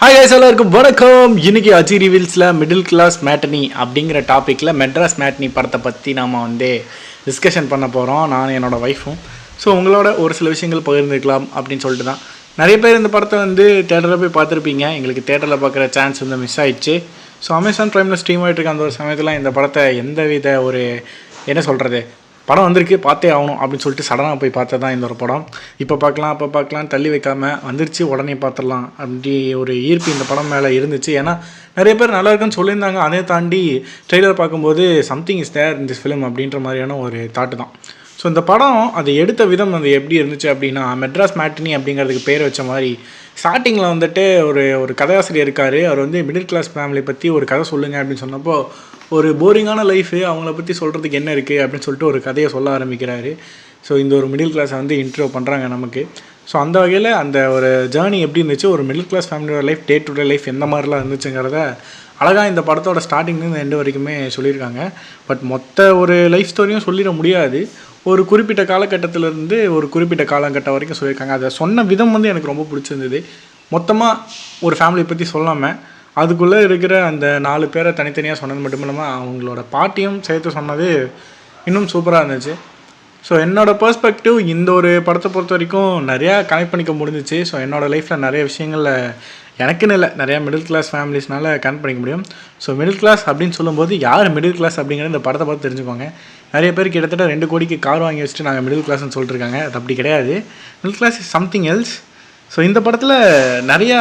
Hi guys, எல்லாருக்கும் வணக்கம். இன்னைக்கு அஜி ரிவீல்ஸில் மிடில் கிளாஸ் மேட்டனி அப்படிங்கிற டாப்பிக்கில் மெட்ராஸ் மேட்டனி படத்தை பற்றி நாம் டிஸ்கஷன் பண்ண போகிறோம், நான் என்னோடய ஒய்ஃபும். ஸோ உங்களோட ஒரு சில விஷயங்கள் பகிர்ந்துக்கலாம் அப்படின்னு சொல்லிட்டு தான். நிறைய பேர் இந்த படத்தை தேட்டரில் போய் பார்த்துருப்பீங்க. எங்களுக்கு தேட்டரில் பார்க்குற சான்ஸ் மிஸ் ஆயிடுச்சு. ஸோ அமேசான் ப்ரைமில் ஸ்ட்ரீம் ஆகிட்டு இருக்க அந்த ஒரு சமயத்தில் இந்த படத்தை எந்தவித ஒரு என்ன சொல்கிறது, படம் வந்திருக்கு பார்த்தே ஆகணும் அப்படின்னு சொல்லிட்டு சடனாக போய் பார்த்தா தான் இந்த ஒரு படம். இப்போ பார்க்கலாம் அப்போ பார்க்கலாம் தள்ளி வைக்காமல் வந்துருச்சு, உடனே பார்த்துடலாம் அப்படி ஒரு ஈர்ப்பு இந்த படம் மேலே இருந்துச்சு. ஏன்னா நிறைய பேர் நல்லா இருக்குன்னு சொல்லியிருந்தாங்க. அதே தாண்டி ட்ரெய்லர் பார்க்கும்போது something is there in this film அப்படின்ற மாதிரியான ஒரு தாட்டு தான். ஸோ இந்த படம் அது எடுத்த விதம் எப்படி இருந்துச்சு அப்படின்னா, மெட்ராஸ் மேட்டினி அப்படிங்கிறதுக்கு பேர் வச்ச மாதிரி ஸ்டார்டிங்கில் ஒரு கதையாசிரியர் இருக்கார். அவர் மிடில் கிளாஸ் ஃபேமிலி பற்றி ஒரு கதை சொல்லுங்கள் அப்படின்னு சொன்னப்போ, ஒரு போரிங்கான லைஃபு அவங்கள பற்றி சொல்கிறதுக்கு என்ன இருக்குது அப்படின்னு சொல்லிட்டு ஒரு கதையை சொல்ல ஆரம்பிக்கிறாரு. ஸோ இந்த ஒரு மிடில் கிளாஸை இன்ட்ரோ பண்ணுறாங்க நமக்கு. ஸோ அந்த வகையில் அந்த ஒரு ஜேர்னி எப்படி இருந்துச்சு, ஒரு மிடில் கிளாஸ் ஃபேமிலியோட life, day to day life எந்த மாதிரிலாம் இருந்துச்சுங்கிறத அழகாக இந்த படத்தோட ஸ்டார்டிங்லேருந்து எண்டு வரைக்குமே சொல்லியிருக்காங்க. பட் மொத்த ஒரு லைஃப் ஸ்டோரியும் சொல்லிட முடியாது. ஒரு குறிப்பிட்ட காலகட்டத்திலேருந்து ஒரு குறிப்பிட்ட காலகட்டம் வரைக்கும் சொல்லியிருக்காங்க. அதை சொன்ன விதம் எனக்கு ரொம்ப பிடிச்சிருந்தது. மொத்தமாக ஒரு ஃபேமிலியை பற்றி சொல்லாமல் அதுக்குள்ளே இருக்கிற அந்த 4 பேரை தனித்தனியாக சொன்னது மட்டும் இல்லாமல் அவங்களோட பாட்டியும் சேர்த்து சொன்னது இன்னும் சூப்பராக இருந்துச்சு. ஸோ என்னோடய பெர்ஸ்பெக்டிவ் இந்த ஒரு படத்தை பொறுத்த வரைக்கும் நிறையா கனெக்ட் பண்ணிக்க முடிஞ்சிச்சு. ஸோ என்னோடய லைஃப்பில் நிறைய விஷயங்களில் எனக்குன்னு இல்லை, நிறையா மிடில் கிளாஸ் ஃபேமிலிஸ்னால கனெக்ட் பண்ணிக்க முடியும். ஸோ மிடில் கிளாஸ் அப்படின்னு சொல்லும்போது யார் மிடில் கிளாஸ் அப்படிங்கிற இந்த படத்தை பார்த்து தெரிஞ்சுக்கோங்க. நிறைய பேர் கிட்டத்தட்ட 2 கோடிக்கு கார் வாங்கி வச்சுட்டு நாங்கள் மிடில் கிளாஸ்ன்னு சொல்லிட்டு இருக்காங்க. அது அப்படி கிடையாது. Middle class is something else. So இந்த படத்தில் நிறையா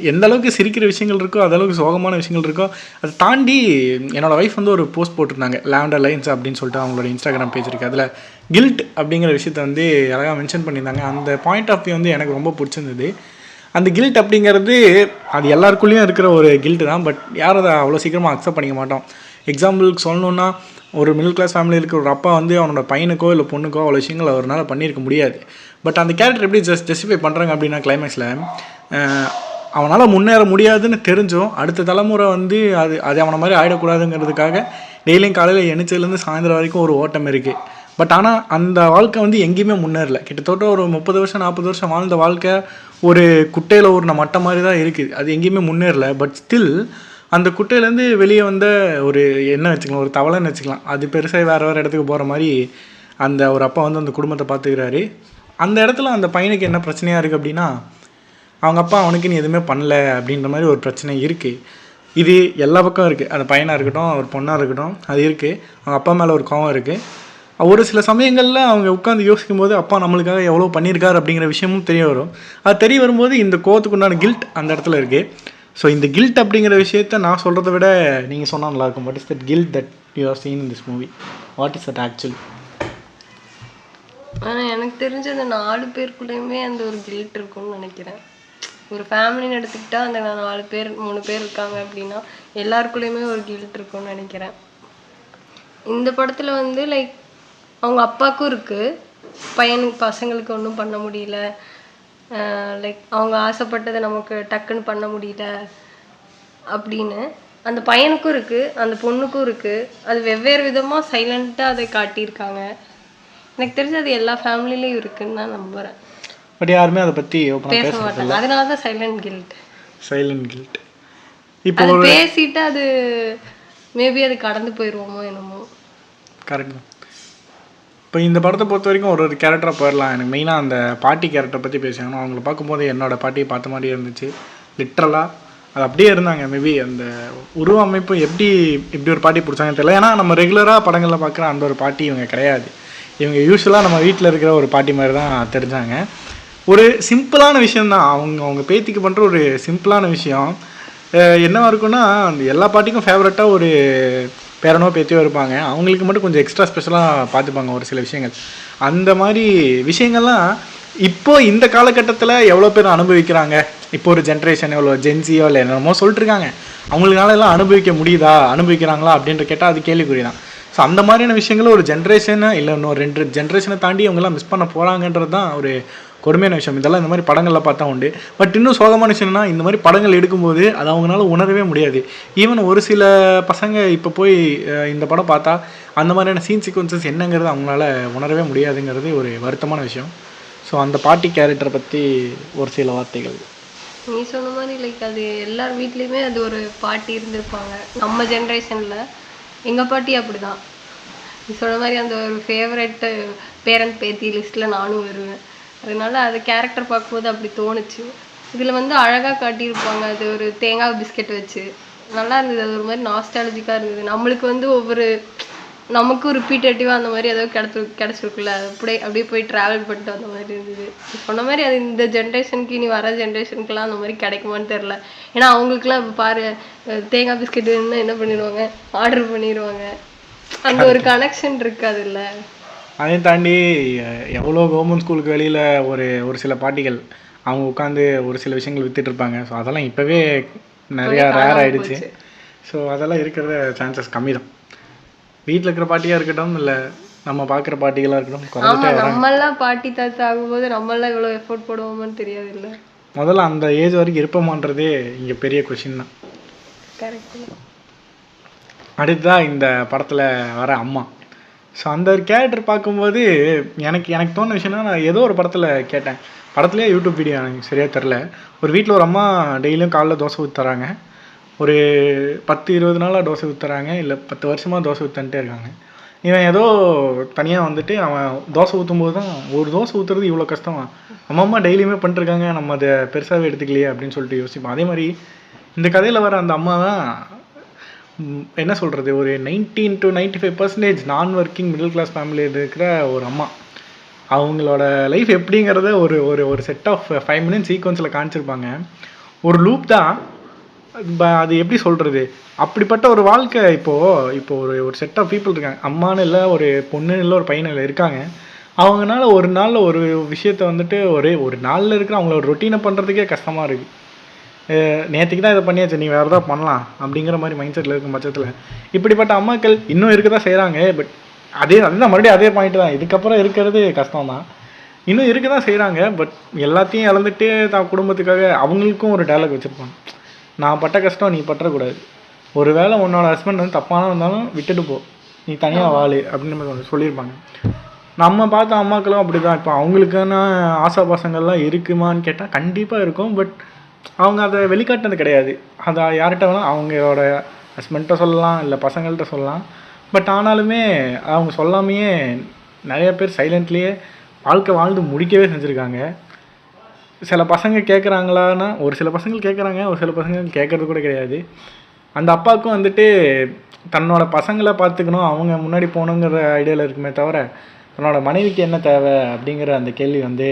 எந்த அளவுக்கு சிரிக்கிற விஷயங்கள் இருக்கோ, அதளவுக்கு சோகமான விஷயங்கள் இருக்கோ. அதை தாண்டி என்னோடய ஒய்ஃப் ஒரு போஸ்ட் போட்டிருந்தாங்க, லாவெண்டர் லைன்ஸ் அப்படின்னு சொல்லிட்டு அவங்களோட இன்ஸ்டாகிராம் பேஜ் இருக்குது. அதில் கில்ட் அப்படிங்கிற விஷயத்தை அழகாக மென்ஷன் பண்ணியிருந்தாங்க. அந்த பாயிண்ட் ஆஃப் வியூ எனக்கு ரொம்ப பிடிச்சிருந்தது. அந்த கில்ட் அப்படிங்கிறது அது எல்லாருக்குள்ளேயும் இருக்கிற ஒரு கில்ட்டு தான். பட் யாரும் அதை அவ்வளோ சீக்கிரமாக அக்செப்ட் பண்ணிக்க மாட்டோம். எக்ஸாம்பிளுக்கு சொல்லணுன்னா, ஒரு மிடில் கிளாஸ் ஃபேமிலியில் இருக்கிற ஒரு அப்பா அவனோட பையனுக்கோ இல்லை பொண்ணுக்கோ அவ்வளோ விஷயங்கள் அவரால் பண்ணியிருக்க முடியாது. பட் அந்த கேரக்டர் எப்படி ஜஸ்டிஃபை பண்ணுறாங்க அப்படின்னா, கிளைமேக்ஸில் அவனால் முன்னேற முடியாதுன்னு தெரிஞ்சும் அடுத்த தலைமுறை அது அவனை மாதிரி ஆகிடக்கூடாதுங்கிறதுக்காக டெய்லியும் காலையில் எணிச்சதுலேருந்து சாயந்தரம் வரைக்கும் ஒரு ஓட்டம் இருக்குது. பட் ஆனால் அந்த வாழ்க்கை எங்கேயுமே முன்னேறல. கிட்டத்தட்ட ஒரு 30 வருஷம் 40 வருஷம் வாழ்ந்த வாழ்க்கை ஒரு குட்டையில் ஒரு மட்டை மாதிரி தான் இருக்குது. அது எங்கேயுமே முன்னேறல. பட் ஸ்டில் அந்த குட்டையிலேருந்து வெளியே வந்த ஒரு என்ன வச்சுக்கலாம், ஒரு தவளைன்னு வச்சுக்கலாம். அது பெருசாக வேறு இடத்துக்கு போகிற மாதிரி அந்த ஒரு அப்பா அந்த குடும்பத்தை பார்த்துக்கிறாரு. அந்த இடத்துல அந்த பையனுக்கு என்ன பிரச்சனையாக இருக்குது அப்படின்னா, அவங்க அப்பா அவனுக்கு நீ எதுவுமே பண்ணல அப்படின்ற மாதிரி ஒரு பிரச்சனை இருக்குது. இது எல்லா பக்கம் இருக்குது. அந்த பையனாக இருக்கட்டும், ஒரு பொண்ணாக இருக்கட்டும், அது இருக்குது. அவங்க அப்பா மேலே ஒரு கோவம் இருக்குது. ஒரு சில சமயங்களில் அவங்க உட்காந்து யோசிக்கும் போது அப்பா நம்மளுக்காக எவ்வளோ பண்ணியிருக்காரு அப்படிங்கிற விஷயமும் தெரிய வரும். அது தெரிய வரும்போது இந்த கோவத்துக்கு உண்டான கில்ட் அந்த இடத்துல இருக்குது. ஸோ இந்த கில்ட் அப்படிங்கிற விஷயத்த நான் சொல்கிறத விட நீங்கள் சொன்னால் நல்லாயிருக்கும். What is that guilt that you are seen in this movie? What is that actually? ஆனால் எனக்கு தெரிஞ்ச அந்த 4 பேருக்குள்ளேயுமே அந்த ஒரு கில்ட் இருக்கும்னு நினைக்கிறேன். ஒரு ஃபேமிலின்னு எடுத்துக்கிட்டால் அந்த 4 பேர் 3 பேர் இருக்காங்க அப்படின்னா எல்லாருக்குள்ளேயுமே ஒரு கில்ட் இருக்கும்னு நினைக்கிறேன். இந்த படத்தில் லைக் அவங்க அப்பாவுக்கும் இருக்குது, பசங்களுக்கு ஒன்றும் பண்ண முடியல, லைக் அவங்க ஆசைப்பட்டதை நமக்கு டக்குன்னு பண்ண முடியல அப்படின்னு அந்த பையனுக்கும் இருக்குது, அந்த பொண்ணுக்கும் இருக்குது. அது வெவ்வேறு விதமாக சைலண்ட்டாக அதை காட்டியிருக்காங்க. எனக்கு தெரிஞ்சு அது எல்லா ஃபேமிலிலையும் இருக்குன்னு தான் நம்புகிறேன். பட் யாருமே அதை பற்றி பேச மாட்டாங்க. அதனால தான் சைலண்ட் கில்ட். இப்போ அது பேசிட்டு அது மேபி அது கடந்து போயிடுவோமோ என்னமோ. கரெக்ட் தான். இப்போ இந்த படத்தை பொறுத்த வரைக்கும் ஒரு கேரக்டராக போயிடலாம். எனக்கு மெயினாக அந்த பாட்டி கேரக்டரை பற்றி பேசியாகணும். அவங்கள பார்க்கும்போது என்னோடய பாட்டியை பார்த்த மாதிரியே இருந்துச்சு. லிட்ரலாக அது அப்படியே இருந்தாங்க. மேபி அந்த உருவ அமைப்பு எப்படி ஒரு பாட்டி பிடிச்சாங்கன்னு தெரியல. ஏன்னா நம்ம ரெகுலராக படங்களில் பார்க்குற அந்த ஒரு பாட்டி இவங்க கிடையாது. இவங்க யூஸ்வலாக நம்ம வீட்டில் இருக்கிற ஒரு பாட்டி மாதிரி தான் தெரிஞ்சாங்க. ஒரு சிம்பிளான விஷயந்தான் அவங்க பேத்திக்கு பண்ணுற ஒரு சிம்பிளான விஷயம் என்னவாக இருக்குன்னா, அந்த எல்லா பாட்டிக்கும் ஃபேவரட்டாக ஒரு பேரனோ பேத்தியோ இருப்பாங்க. அவங்களுக்கு மட்டும் கொஞ்சம் எக்ஸ்ட்ரா ஸ்பெஷலாக பார்த்துப்பாங்க ஒரு சில விஷயங்கள். அந்த மாதிரி விஷயங்கள்லாம் இப்போது இந்த காலகட்டத்தில் எவ்வளோ பேர் அனுபவிக்கிறாங்க. இப்போ ஒரு ஜென்ரேஷன் எவ்வளோ ஜென்சியோ இல்லை என்னமோ சொல்லிட்டுருக்காங்க. அவங்களுக்கால எல்லாம் அனுபவிக்கிறாங்களா அப்படின்ற கேட்டால் அது கேள்விக்குறி தான். ஸோ அந்த மாதிரியான விஷயங்களும் ஒரு ஜென்ரேஷனை இல்லை இன்னும் 2 ஜென்ரேஷனை தாண்டி அவங்கெல்லாம் மிஸ் பண்ண போகிறாங்கன்றது தான் ஒரு கொடுமையான விஷயம். இதெல்லாம் இந்த மாதிரி படங்களில் பார்த்தா உண்டு. பட் இன்னும் சோகமான விஷயம்னா, இந்த மாதிரி படங்கள் எடுக்கும்போது அது அவங்களால உணரவே முடியாது. ஈவன் ஒரு சில பசங்க இப்போ போய் இந்த படம் பார்த்தா அந்த மாதிரியான சீன் சீக்வன்சஸ் என்னங்கிறது அவங்களால உணரவே முடியாதுங்கிறது ஒரு வருத்தமான விஷயம். ஸோ அந்த பாட்டி கேரக்டரை பற்றி ஒரு சில வார்த்தைகள். நீ சொன்ன மாதிரி லைக் அது எல்லார் வீட்லேயுமே அது ஒரு பாட்டி இருந்திருப்பாங்க. நம்ம ஜென்ரேஷனில் எங்கள் பாட்டி அப்படிதான். நீ சொன்ன மாதிரி அந்த ஒரு ஃபேவரெட்டு பேரண்ட் பேத்தி லிஸ்ட்டில் நானும் வருவேன். அதனால அது கேரக்டர் பார்க்கும்போது அப்படி தோணுச்சு. இதில் வந்து அழகாக காட்டியிருப்பாங்க. அது ஒரு தேங்காய் பிஸ்கெட் வச்சு நல்லா இருந்தது. அது ஒரு மாதிரி நாஸ்டாலஜிக்காக இருந்தது. நம்மளுக்கு வந்து ஒவ்வொரு நமக்கும் ரிப்பீட்டேட்டிவாக அந்த மாதிரி ஏதோ கிடச்சிருக்குல்ல, அது அப்படியே போய் ட்ராவல் பண்ணிட்டு அந்த மாதிரி இருந்தது. சொன்ன மாதிரி அது இந்த ஜென்ரேஷனுக்கு இனி வர ஜென்ரேஷனுக்குலாம் அந்த மாதிரி கிடைக்குமான்னு தெரில. ஏன்னா அவங்களுக்குலாம் இப்போ பாரு, தேங்காய் பிஸ்கெட் வேணும்னா என்ன பண்ணிடுவாங்க, ஆர்டர் பண்ணிடுவாங்க. அந்த ஒரு கனெக்ஷன் இருக்காது இல்லை. அதையும் தாண்டி எவ்வளோ கவர்மெண்ட் ஸ்கூலுக்கு வெளியில் ஒரு சில பாட்டிகள் அவங்க உட்காந்து ஒரு சில விஷயங்கள் வித்துட்டு இருப்பாங்க. ஸோ அதெல்லாம் இப்போவே நிறையா ரேர் ஆகிடுச்சு. ஸோ அதெல்லாம் இருக்கிறத சான்சஸ் கம்மி தான். வீட்டில் இருக்கிற பாட்டியாக இருக்கட்டும், இல்லை நம்ம பார்க்குற பாட்டிகளாக இருக்கட்டும். ஆமாம், நம்மளாம் பாட்டி தாத்தா ஆகும்போது நம்மளாம் இவ்வளோ எஃபோர்ட் போடுவோமான்னு தெரியாது இல்லை. முதல்ல அந்த ஏஜ் வரைக்கும் இருப்போமான்றதே இங்கே பெரிய கொஷின் தான். கரெக்ட். அடுத்ததான் இந்த படத்தில் வர அம்மா. ஸோ அந்த ஒரு கேரக்டர் பார்க்கும்போது எனக்கு தோணுன விஷயம்னா, நான் ஏதோ ஒரு படத்தில் கேட்டேன். படத்துலேயே யூடியூப் வீடியோ எனக்கு சரியாக தெரில. ஒரு வீட்டில் ஒரு அம்மா டெய்லியும் காலைல தோசை ஊற்றி தராங்க. ஒரு 10-20 நாளாக தோசை ஊற்றுறாங்க, இல்லை 10 வருஷமாக தோசை ஊற்றிட்டே இருக்காங்க. இவன் ஏதோ தனியாக வந்துட்டு அவன் தோசை ஊற்றும்போது தான், ஒரு தோசை ஊற்றுறது இவ்வளோ கஷ்டமா, நம்ம அம்மா டெய்லியுமே பண்ணிட்டுருக்காங்க, நம்ம அதை பெருசாகவே எடுத்துக்கலையே அப்படின்னு சொல்லிட்டு யோசிப்போம். அதே மாதிரி இந்த கதையில் வர அந்த அம்மா தான் என்ன சொல்கிறது, ஒரு 90 to 95% நான் ஒர்க்கிங் மிடில் கிளாஸ் ஃபேமிலியில் இருக்கிற ஒரு அம்மா. அவங்களோட லைஃப் எப்படிங்கிறத ஒரு செட் ஆஃப் 5 minutes சீக்வன்ஸில் காமிச்சிருப்பாங்க. ஒரு லூப் தான் அது. எப்படி சொல்கிறது, அப்படிப்பட்ட ஒரு வாழ்க்கை இப்போது ஒரு செட் ஆஃப் பீப்புள் இருக்காங்க. அம்மானு இல்லை, ஒரு பொண்ணு இல்லை, ஒரு பையன் இல்லை இருக்காங்க. அவங்கனால ஒரு நாளில் ஒரு விஷயத்த வந்துட்டு ஒரு நாளில் இருக்கிற அவங்களோட ரொட்டீனை பண்ணுறதுக்கே கஷ்டமாக இருக்குது. நேற்றுக்கு தான் இதை பண்ணியாச்சு, நீ வேறு எதாவது பண்ணலாம் அப்படிங்கிற மாதிரி மைண்ட் செட்டில் இருக்கும் பட்சத்தில் இப்படிப்பட்ட அம்மாக்கள் இன்னும் இருக்க தான் செய்கிறாங்க. பட் அதுதான் மறுபடியும் அதே பாயிண்ட் தான். இதுக்கப்புறம் இருக்கிறது கஷ்டம் தான். இன்னும் இருக்க தான் செய்கிறாங்க. பட் எல்லாத்தையும் இழந்துட்டு தான் குடும்பத்துக்காக அவங்களுக்கும் ஒரு டயலாக் வச்சுருப்பாங்க. நான் பட்ட கஷ்டம் நீ பற்றக்கூடாது. ஒரு வேளை உன்னோட ஹஸ்பண்ட் வந்து தப்பான இருந்தாலும் விட்டுட்டு போ, நீ தனியாக வாழு அப்படின்னு மாதிரி சொல்லியிருப்பாங்க. நம்ம பார்த்த அம்மாக்களும் அப்படி தான். இப்போ அவங்களுக்கான ஆசா பாசங்கள்லாம் இருக்குமான்னு கேட்டால் கண்டிப்பாக இருக்கும். பட் அவங்க அதை வெளிக்காட்டினது கிடையாது. அதை யார்கிட்ட வேணால் அவங்களோட ஹஸ்பண்ட்டை சொல்லலாம், இல்லை பசங்கள்கிட்ட சொல்லலாம். பட் ஆனாலுமே அவங்க சொல்லாமையே நிறைய பேர் சைலண்ட்லேயே வாழ்க்கை வாழ்ந்து முடிக்கவே செஞ்சுருக்காங்க. சில பசங்க கேட்குறாங்களான்னா, ஒரு சில பசங்கள் கேட்குறாங்க, ஒரு சில பசங்க கேட்குறது கூட கிடையாது. அந்த அப்பாவுக்கும் வந்துட்டு தன்னோட பசங்களை பார்த்துக்கணும், அவங்க முன்னாடி போகணுங்கிற ஐடியாவில் இருக்குமே தவிர, தன்னோட மனைவிக்கு என்ன தேவை அப்படிங்கிற அந்த கேள்வி வந்து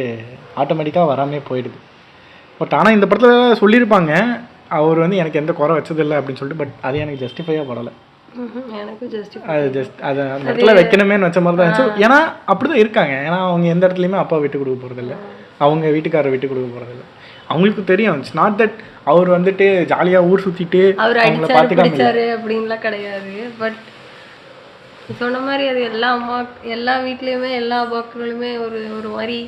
ஆட்டோமேட்டிக்காக வராமே போயிடுது. பட் ஆனால் இந்த படத்தில் சொல்லியிருப்பாங்க, அவர் வந்து எனக்கு எந்த குறை வச்சதில்லை அப்படின்னு சொல்லிட்டு. பட் அது எனக்கு ஜஸ்டிஃபையாக படலை. அது அதை அந்த இடத்துல வைக்கணுமேனு வச்ச மாதிரி தான் இருந்துச்சு. ஏன்னா அப்படி தான் இருக்காங்க. ஏன்னா அவங்க எந்த இடத்துலையுமே அப்பா விட்டு கொடுக்க போகிறதில்ல, அவங்க வீட்டுக்காரரை விட்டு கொடுக்க போகிறதில்ல. அவங்களுக்கு தெரியும் இட்ஸ் நாட் தட் அவர் வந்துட்டு ஜாலியாக ஊர் சுற்றிட்டு அவங்கள பார்த்துக்காம அப்படின்லாம் கிடையாது. பட் சொன்ன மாதிரி அது எல்லா வீட்லேயுமே எல்லா அப்பாக்களுமே ஒரு மாதிரி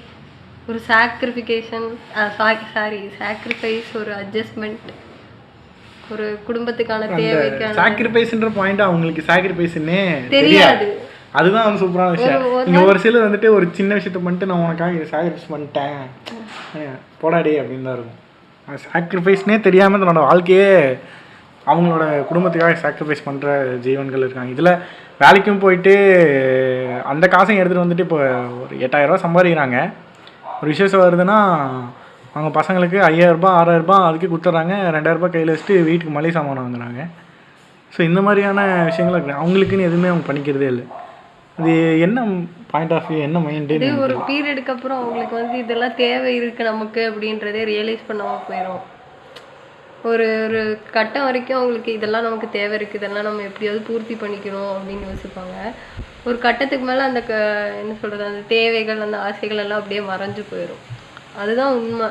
ஒரு சாக்ரிஃபைஸ், ஒரு அட்ஜஸ்ட்மெண்ட், ஒரு குடும்பத்துக்கான தேவைக்கான சாக்ரிஃபைஸ்ன்ற பாயிண்ட் அவங்களுக்கு சாக்ரிஃபைஸ்னே தெரியாது. அதுதான் வந்து சூப்பரான விஷயம். இங்கே ஒரு சிலர் வந்துட்டு ஒரு சின்ன விஷயத்த பண்ணிட்டு நான் உனக்காக சாக்ரிஃபைஸ் பண்ணிட்டேன் போடாடி அப்படின்னு தான் இருக்கும். சாக்ரிஃபைஸ்னே தெரியாமல் தன்னோட வாழ்க்கையே அவங்களோட குடும்பத்துக்காக சாக்ரிஃபைஸ் பண்ணுற ஜீவன்கள் இருக்காங்க. இதில் வேலைக்கும் போயிட்டு அந்த காசையும் எடுத்துகிட்டு வந்துட்டு இப்போ ஒரு 8000 ரூபா சம்பாதிக்கிறாங்க. ஒரு விசேஷம் வருதுன்னா அவங்க பசங்களுக்கு 5000 ரூபா 6000 ரூபா அதுக்கு கொடுத்துட்றாங்க. 2000 ரூபா கையில் வச்சுட்டு வீட்டுக்கு மளிகை சாமான் வாங்குறாங்க. ஸோ இந்த மாதிரியான விஷயங்கள் இருக்குது. அவங்களுக்குன்னு எதுவுமே அவங்க பண்ணிக்கிறதே இல்லை. அது என்ன பாயிண்ட் ஆஃப் வியூ, என்ன மைண்டு? இது ஒரு பீரியடுக்கு அப்புறம் அவங்களுக்கு வந்து இதெல்லாம் தேவை இருக்குது நமக்கு அப்படின்றதே ரியலைஸ் பண்ணாமல் போயிடும். ஒரு கட்டம் வரைக்கும் அவங்களுக்கு இதெல்லாம் நமக்கு தேவை இருக்குது, இதெல்லாம் நம்ம எப்படியாவது பூர்த்தி பண்ணிக்கணும் அப்படின்னு யோசிப்பாங்க. ஒரு கட்டத்துக்கு மேலே அந்த என்ன சொல்கிறது, அந்த தேவைகள் அந்த ஆசைகள் எல்லாம் அப்படியே மறைஞ்சு போயிடும். அதுதான் உண்மை.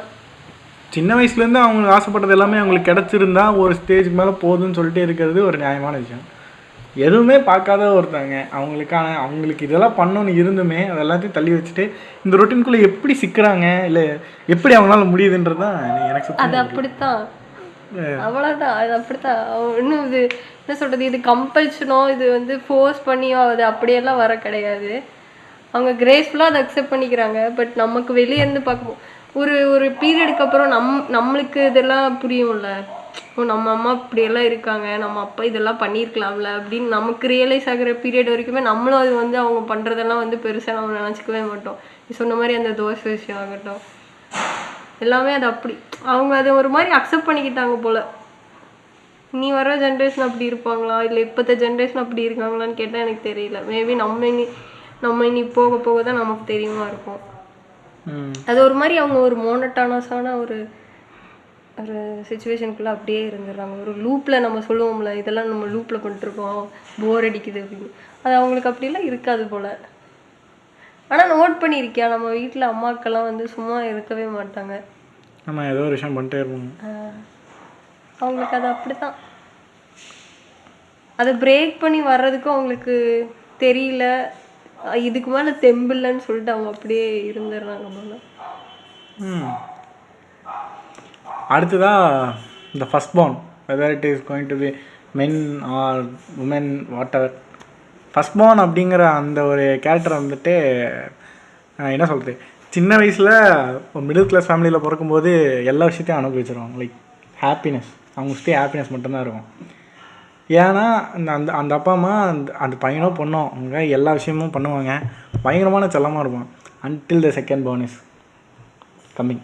சின்ன வயசுலேருந்து அவங்களுக்கு ஆசைப்பட்டது எல்லாமே அவங்களுக்கு கிடச்சிருந்தா ஒரு ஸ்டேஜுக்கு மேலே போதுன்னு சொல்லிட்டு இருக்கிறது ஒரு நியாயமான விஷயம். எதுவுமே பார்க்காத ஒருத்தாங்க அவங்களுக்கு இதெல்லாம் பண்ணணும்னு இருந்துமே அது எல்லாத்தையும் தள்ளி வச்சுட்டு இந்த ரொட்டீனுக்குள்ளே எப்படி சிக்கிறாங்க, இல்லை எப்படி அவங்களால முடியுதுன்றது தான் எனக்கு. அது அப்படித்தான், அவ்வளோதான். அது அப்படித்தான். இன்னும் இது என்ன சொல்கிறது, இது கம்பல்ஷனோ இது வந்து ஃபோர்ஸ் பண்ணியோ அது அப்படியெல்லாம் வர கிடையாது. அவங்க கிரேஸ்ஃபுல்லாக அதை அக்செப்ட் பண்ணிக்கிறாங்க. பட் நமக்கு வெளியே இருந்து பார்க்கும் ஒரு ஒரு பீரியடுக்கு அப்புறம் நம்மளுக்கு இதெல்லாம் புரியும்ல. ஓ நம்ம அம்மா இப்படியெல்லாம் இருக்காங்க, நம்ம அப்பா இதெல்லாம் பண்ணியிருக்கலாம்ல அப்படின்னு நமக்கு ரியலைஸ் ஆகுற பீரியட் வரைக்குமே நம்மளும் அது வந்து அவங்க பண்ணுறதெல்லாம் வந்து பெருசாக நம்ம நினச்சிக்கவே மாட்டோம். நீ சொன்ன மாதிரி அந்த தோசை விஷயம் ஆகட்டும் எல்லாமே அது அப்படி அவங்க அதை ஒரு மாதிரி அக்செப்ட் பண்ணிக்கிட்டாங்க போல். நீ வர ஜென்ரேஷன் அப்படி இருப்பாங்களா இல்லை இப்போத்த ஜென்ரேஷன் அப்படி இருக்காங்களான்னு கேட்டால் எனக்கு தெரியல. மேபி நம்ம இனி போக போக தான் நமக்கு தெரியுமா இருக்கும். அது ஒரு மாதிரி அவங்க ஒரு மோனட்டானஸான ஒரு ஒரு சுச்சுவேஷனுக்குள்ளே அப்படியே இருந்துடுறாங்க. ஒரு லூப்பில் நம்ம சொல்லுவோம்ல இதெல்லாம் நம்ம லூப்பில் பண்ணிட்டுருக்கோம் போர் அடிக்குது அப்படின்னு. அது அவங்களுக்கு அப்படிலாம் இருக்காது போல். ஆனால் நோட் பண்ணியிருக்கியா நம்ம வீட்டில் அம்மாக்கெல்லாம் வந்து சும்மா இருக்கவே மாட்டாங்க. நம்ம ஏதோ ஒரு விஷயம் பண்ணிட்டே இருப்போம். அவங்களுக்கு அது அப்படி தான். அதை பிரேக் பண்ணி வர்றதுக்கும் அவங்களுக்கு தெரியல. இதுக்கு மேலே தெம்பில்லைன்னு சொல்லிட்டு அவங்க அப்படியே இருந்துடுறாங்க போல. அடுத்ததாக இந்த first born whether it is going to be men or women whatever, first born அப்படிங்கிற அந்த ஒரு கேரக்டர் வந்துட்டு என்ன சொல்கிறது, சின்ன வயசில் ஒரு மிடில் கிளாஸ் ஃபேமிலியில் பிறக்கும்போது எல்லா விஷயத்தையும் அனுபவிச்சிருவாங்க. லைக் ஹாப்பினஸ், அவங்க சுற்றி ஹாப்பினஸ் மட்டும்தான் இருக்கும். ஏன்னா அந்த அந்த அப்பா அம்மா அந்த பையனோ பொண்ணோ அவங்க எல்லா விஷயமும் பண்ணுவாங்க, பயங்கரமான செல்லமாக இருப்பான் until the second born is coming.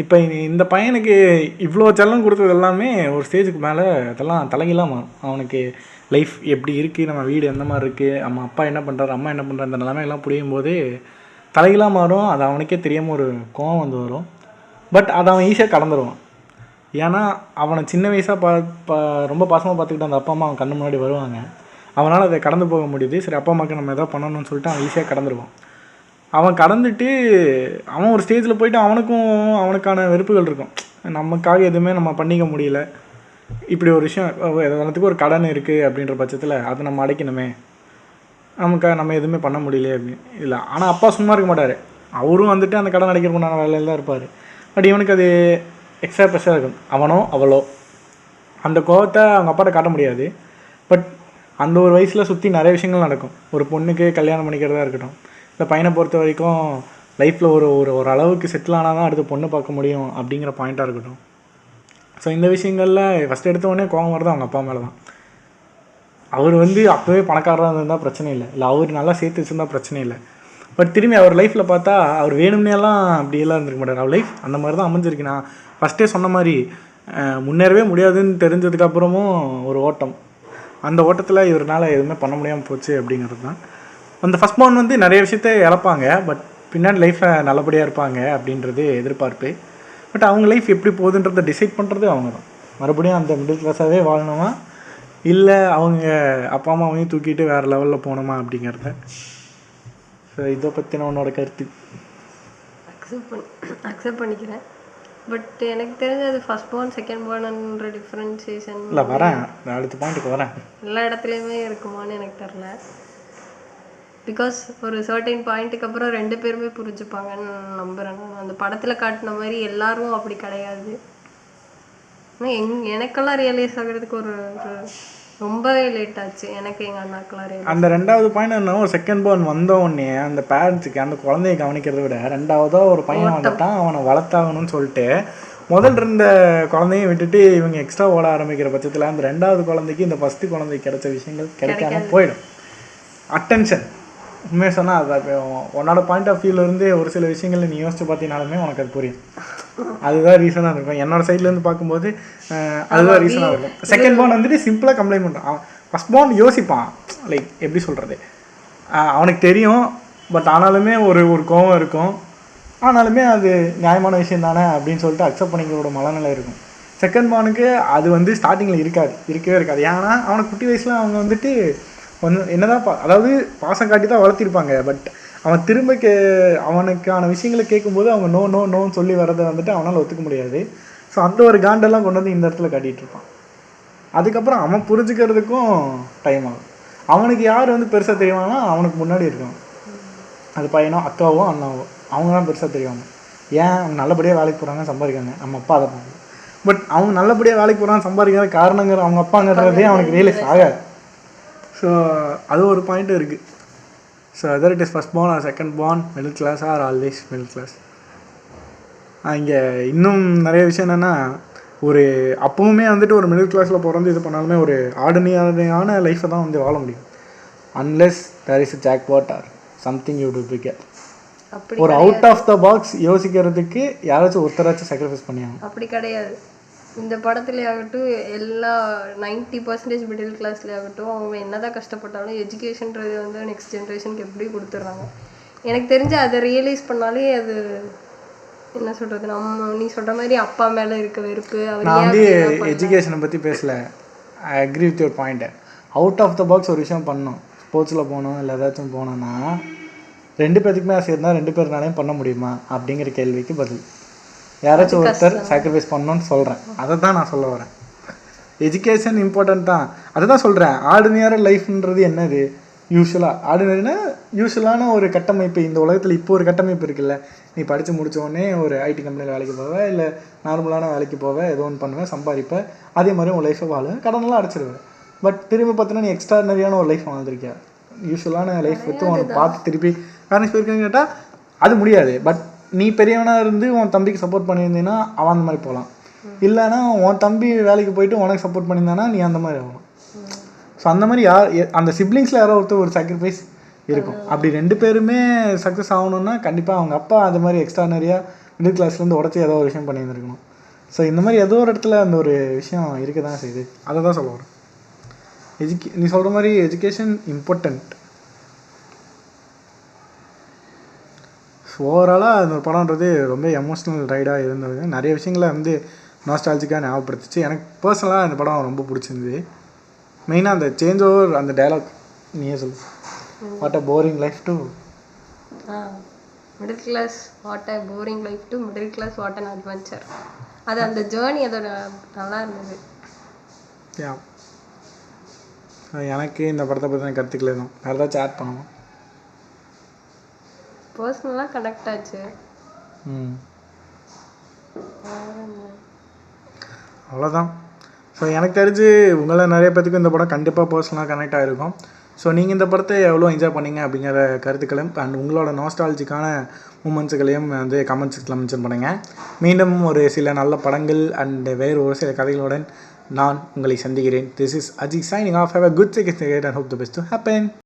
இப்போ இந்த பையனுக்கு இவ்வளோ செல்லம் கொடுத்தது எல்லாமே ஒரு ஸ்டேஜுக்கு மேலே அதெல்லாம் தலைகீழாக மாறும். அவனுக்கு லைஃப் எப்படி இருக்குது, நம்ம வீடு எந்த மாதிரி இருக்குது, நம்ம அப்பா என்ன பண்ணுறாரு, அம்மா என்ன பண்ணுறாரு, இந்த நிலைமையெல்லாம் புரியும் போது தலைகீழாக மாறும். அது அவனுக்கே தெரியாமல் ஒரு கோவம் வந்து வரும். பட் அதை அவன் ஈஸியாக கடந்துருவான். ஏன்னா அவனை சின்ன வயசாக ரொம்ப பாசமாக பார்த்துக்கிட்டு அந்த அப்பா அம்மா அவன் கண்ணு முன்னாடி வருவாங்க. அவனால் அதை கடந்து போக முடியுது. சரி அப்பா அம்மாவுக்கு நம்ம எதாவது பண்ணணும்னு சொல்லிட்டு அவன் ஈஸியாக கடந்துருவான். அவன் கடந்துட்டு அவன் ஒரு ஸ்டேஜில் போயிட்டு அவனுக்கான வெறுப்புகள் இருக்கும். நமக்காக எதுவுமே நம்ம பண்ணிக்க முடியல, இப்படி ஒரு விஷயம் எதானத்துக்கு ஒரு கடன் இருக்குது அப்படின்ற பட்சத்தில் அதை நம்ம அடைக்கணுமே, நமக்காக நம்ம எதுவுமே பண்ண முடியல அப்படின்னு இல்லை. ஆனால் அப்பா சும்மா இருக்க மாட்டார், அவரும் வந்துட்டு அந்த கடன் அடைக்கிறதுக்குண்டான வேலையில் தான் இருப்பார். பட் இவனுக்கு அது எக்ஸ்ட்ரா ப்ரெஷராக இருக்கும். அவனோ அவளோ அந்த கோவத்தை அவங்க அப்பாட்ட காட்ட முடியாது. பட் அந்த ஒரு வயசில் சுற்றி நிறைய விஷயங்கள் நடக்கும். ஒரு பொண்ணுக்கு கல்யாணம் பண்ணிக்கிறதா இருக்கட்டும், இந்த பையனை பொறுத்த வரைக்கும் லைஃப்பில் ஒரு அளவுக்கு செட்டில் ஆனால் தான் அடுத்து பொண்ணு பார்க்க முடியும் அப்படிங்கிற பாயிண்ட்டாக இருக்கட்டும். ஸோ இந்த விஷயங்களில் ஃபஸ்ட் எடுத்தவொடனே கோவம் வருது அவங்க அப்பா மேலே தான். அவர் வந்து அப்போவே பணக்காரராக இருந்தால் பிரச்சனை இல்லை, அவர் நல்லா சேர்த்து வச்சுருந்தா பிரச்சனை இல்லை. பட் திரும்பி அவர் லைஃப்பில் பார்த்தா அவர் வேணும்னேலாம் அப்படியெல்லாம் இருந்திருக்க மாட்டார். அவர் லைஃப் அந்த மாதிரி தான் அமைஞ்சிருக்கு. நான் ஃபஸ்ட்டே சொன்ன மாதிரி முன்னேறவே முடியாதுன்னு தெரிஞ்சதுக்கப்புறமும் ஒரு ஓட்டம், அந்த ஓட்டத்தில் இவரால் எதுவுமே பண்ண முடியாமல் போச்சு அப்படிங்கிறது தான். அந்த ஃபஸ்ட் பார்ன் வந்து நிறைய விஷயத்த இழப்பாங்க, பட் பின்னாடி லைஃப்பில் நல்லபடியாக இருப்பாங்க அப்படின்றது எதிர்பார்ப்பு. பட் அவங்க லைஃப் எப்படி போகுதுன்றதை டிசைட் பண்ணுறது அவங்க தான். மறுபடியும் அந்த மிடில் கிளாஸாகவே வாழணுமா இல்லை அவங்க அப்பா அம்மாவையும் தூக்கிட்டு வேறு லெவலில் போகணுமா அப்படிங்கிறத. ஸோ இதை பற்றின உன்னோட கருத்து? அக்செப்ட் பண்ணிக்கிறேன். பட் எனக்கு தெரிஞ்ச அது ஃபஸ்ட் பார்ன் செகண்ட் பார்ன்ன்ற டிஃப்ரென்சியேஷன் இல்லை வரேன், அடுத்த பாயிண்ட்டுக்கு வரேன். எல்லா இடத்துலையுமே இருக்குமான்னு எனக்கு தெரில. பிகாஸ் ஒரு சர்டைன் பாயிண்ட்டுக்கு அப்புறம் ரெண்டு பேருமே புரிஞ்சுப்பாங்கன்னு நம்புகிறேன். அந்த படத்தில் காட்டின மாதிரி எல்லாரும் அப்படி கிடையாது. ஆனால் எனக்கெல்லாம் ரியலைஸ் ஆகிறதுக்கு ஒரு ரொம்பவே லேட் ஆச்சு. எனக்கு எங்கள் அண்ணாக்கெல்லாம் அந்த ரெண்டாவது பாயிண்ட் என்ன, ஒரு செகண்ட் பார்ன் வந்தோடனே அந்த பேரண்ட்ஸுக்கு அந்த குழந்தைய கவனிக்கிறத விட ரெண்டாவதாக ஒரு பையன் வந்துட்டான் அவனை வளர்த்தாகணும்னு சொல்லிட்டு முதல் இருந்த குழந்தையும் விட்டுட்டு இவங்க எக்ஸ்ட்ரா ஓட ஆரம்பிக்கிற பட்சத்தில் அந்த ரெண்டாவது குழந்தைக்கு இந்த ஃபஸ்ட்டு குழந்தைக்கு கிடைச்ச விஷயங்கள் கிடைக்காம போயிடும். அட்டென்ஷன் உண்மையாக சொன்னால் அது இப்போ உன்னோட பாயிண்ட் ஆஃப் வியூலேருந்து ஒரு சில விஷயங்கள் நீ யோசிச்சு பார்த்தீங்கனாலுமே உனக்கு அது புரியும். அதுதான் ரீசனாக இருக்கும். என்னோடய சைட்லேருந்து பார்க்கும்போது அதுதான் ரீசனாக இருக்கும். செகண்ட் பார்ன் வந்துட்டு சிம்பிளாக கம்ப்ளைண்ட் பண்ணுறான். ஃபஸ்ட் பார்ன் யோசிப்பான், லைக் எப்படி சொல்கிறது, அவனுக்கு தெரியும். பட் ஆனாலுமே ஒரு கோவம் இருக்கும். ஆனாலுமே அது நியாயமான விஷயம் தானே அப்படின்னு சொல்லிட்டு அக்செப்ட் பண்ணிக்கிறோட மனநிலை இருக்கும். செகண்ட் பார்னுக்கு அது வந்து ஸ்டார்டிங்கில் இருக்கவே இருக்காது. ஏன்னா அவனுக்கு குட்டி வயசில் அவங்க வந்துட்டு ஒன்று என்னதான் அதாவது பாசம் காட்டி தான் வளர்த்திருப்பாங்க. பட் அவன் திரும்ப அவனுக்கான விஷயங்களை கேட்கும்போது அவங்க நோன்னு சொல்லி வர்றதை வந்துட்டு அவனால் ஒத்துக்க முடியாது. ஸோ அந்த ஒரு காண்டெல்லாம் கொண்டு வந்து இந்த இடத்துல காட்டிகிட்டு இருப்பான். அதுக்கப்புறம் அவன் புரிஞ்சுக்கிறதுக்கும் டைம் ஆகும். அவனுக்கு யார் வந்து பெருசாக தெரியுவானா அவனுக்கு முன்னாடி இருக்கும். அது பையனோ அக்காவோ அண்ணாவோ அவங்க தான் பெருசாக தெரியுவாங்க. ஏன் அவங்க நல்லபடியாக வேலைக்கு போகிறாங்க, சம்பாதிக்காங்க, நம்ம அப்பா அதை பண்ணாங்க. பட் அவங்க நல்லபடியாக வேலைக்கு போகிறாங்க சம்பாதிக்காத காரணங்கிற அவங்க அப்பாங்கிறதே அவனுக்கு ரியலைஸ் ஆகாது. ஸோ அது ஒரு பாயிண்ட்டு இருக்குது. So either it is first born or second born, middle class or always middle class. இங்கே இன்னும் நிறைய விஷயம் என்னென்னா, ஒரு அப்பவுமே வந்துட்டு ஒரு மிடில் கிளாஸில் பிறந்து இது பண்ணாலுமே ஒரு ஆர்டினரியான லைஃப்பை தான் வந்து வாழ முடியும். Unless there is a jackpot or something you to figure. அப்படி ஒரு அவுட் ஆஃப் த பாக்ஸ் யோசிக்கிறதுக்கு யாராச்சும் ஒருத்தராச்சும் சாக்ரிஃபைஸ் பண்ணியாங்க. அப்படி கிடையாது. இந்த படத்துல ஆகட்டும், எல்லா 90% மிடில் கிளாஸ்ல ஆகட்டும், அவங்க என்னதான் கஷ்டப்பட்டாலும் எஜுகேஷன்றது வந்து நெக்ஸ்ட் ஜென்ரேஷனுக்கு எப்படி கொடுத்துட்றாங்க. எனக்கு தெரிஞ்சு அதை ரியலைஸ் பண்ணாலே அது என்ன சொல்றது, நம்ம நீ சொல்ற மாதிரி அப்பா மேல இருக்க வெறுப்பு. நான் வந்து எஜுகேஷனை பற்றி பேசல. I agree with your point. Out of the box ஒரு விஷயம் பண்ணணும். ஸ்போர்ட்ஸில் போகணும், இல்லை ஏதாச்சும் போனோன்னா 2 பேர்த்துக்குமே ஆசை இருந்தால் 2 பேர்னாலையும் பண்ண முடியுமா அப்படிங்கிற கேள்விக்கு பதில் யாராச்சும் ஒருத்தர் சாக்ரிஃபைஸ் பண்ணணும்னு சொல்கிறேன். அதை தான் நான் சொல்ல வரேன். எஜுகேஷன் இம்பார்ட்டன்ட் தான், அதை தான் சொல்கிறேன். ஆர்டினரி லைஃப்ன்றது என்னது? ஆர்டினரினா யூஸ்வலான ஒரு கட்டமைப்பு. இந்த உலகத்தில் இப்போ ஒரு கட்டமைப்பு இருக்குல்ல. நீ படித்து முடித்தோடனே ஒரு ஐடி கம்பெனியில் வேலைக்கு போவேன், இல்லை நார்மலான வேலைக்கு போவேன், ஏதோ ஒன்று பண்ணுவேன், சம்பாதிப்பேன், அதே மாதிரி உன் லைஃப்பை வாழுவேன், கடனெல்லாம் அடைச்சிருவேன். பட் திரும்பி பார்த்தீங்கன்னா நீ எக்ஸ்ட்ரானரியான ஒரு லைஃப் வாழ்ந்துருக்கியா? யூஸ்வலான லைஃப் வச்சு உனக்கு பார்த்து திருப்பி பேரண்ட்ஸ் போயிருக்கேன்னு கேட்டால் அது முடியாது. பட் நீ பெரியவனாக இருந்து உன் தம்பிக்கு சப்போர்ட் பண்ணியிருந்தீங்கன்னா அவன் அந்த மாதிரி போகலாம். இல்லைன்னா உன் தம்பி வேலைக்கு போயிட்டு உனக்கு சப்போர்ட் பண்ணியிருந்தானா நீ அந்த மாதிரி ஆகலாம். ஸோ அந்த மாதிரி அந்த சிப்ளிங்ஸில் யாரோ ஒருத்தர் ஒரு சாக்ரிஃபைஸ் இருக்கும். அப்படி 2 பேருமே சக்ஸஸ் ஆகணும்னா கண்டிப்பாக அவங்க அப்பா அது மாதிரி எக்ஸ்ட்ரானரியாக மிடில் கிளாஸ்லேருந்து உடச்சி ஏதோ ஒரு விஷயம் பண்ணியிருந்துருக்கணும். ஸோ இந்த மாதிரி ஏதோ ஒரு இடத்துல அந்த ஒரு விஷயம் இருக்க தான் செய்யுது. அதை தான் சொல்ல வரேன். நீ சொல்கிற மாதிரி எஜுகேஷன் இம்பார்ட்டண்ட். ஓவராலாக அந்த ஒரு படம்ன்றது ரொம்ப எமோஷ்னல் ரைடாக இருந்தது. நிறைய விஷயங்களை வந்து நாஸ்டாலஜிக்காக ஞாபகப்படுத்துச்சு. எனக்கு பர்சனலாக அந்த படம் ரொம்ப பிடிச்சிருந்தது. மெயினாக அந்த சேஞ்ச் ஓவர், அந்த டைலாக் நீயே சொல்லு. What a boring life to middle class, what a boring life to middle class, what an adventure. அது அந்த ஜேர்னி அதோட நல்லா இருந்தது. எனக்கு இந்த படத்தை பற்றின கருத்துக்கள் எதுவும் வேறு ஏதாச்சும் ஆட் பண்ணுவோம். பர்சனலாக கனெக்ட் ஆச்சு. அவ்வளோதான். ஸோ எனக்கு தெரிஞ்சு உங்களை நிறைய பேத்துக்கு இந்த படம் கண்டிப்பாக பர்சனலாக கனெக்ட் ஆகிருக்கும். ஸோ நீங்கள் இந்த படத்தை எவ்வளோ என்ஜாய் பண்ணீங்க அப்படிங்கிற கருத்துக்களையும் அண்ட் உங்களோட நாஸ்டாலஜிக்கான மூமெண்ட்ஸுகளையும் வந்து கமெண்ட் செக்ஷனில் மென்ஷன் பண்ணுங்கள். மீண்டும் ஒரு சில நல்ல படங்கள் அண்ட் வேறு ஒரு சில கதைகளுடன் நான் உங்களை சந்திக்கிறேன். This is Ajith signing off. Have a good second and hope the best to happen.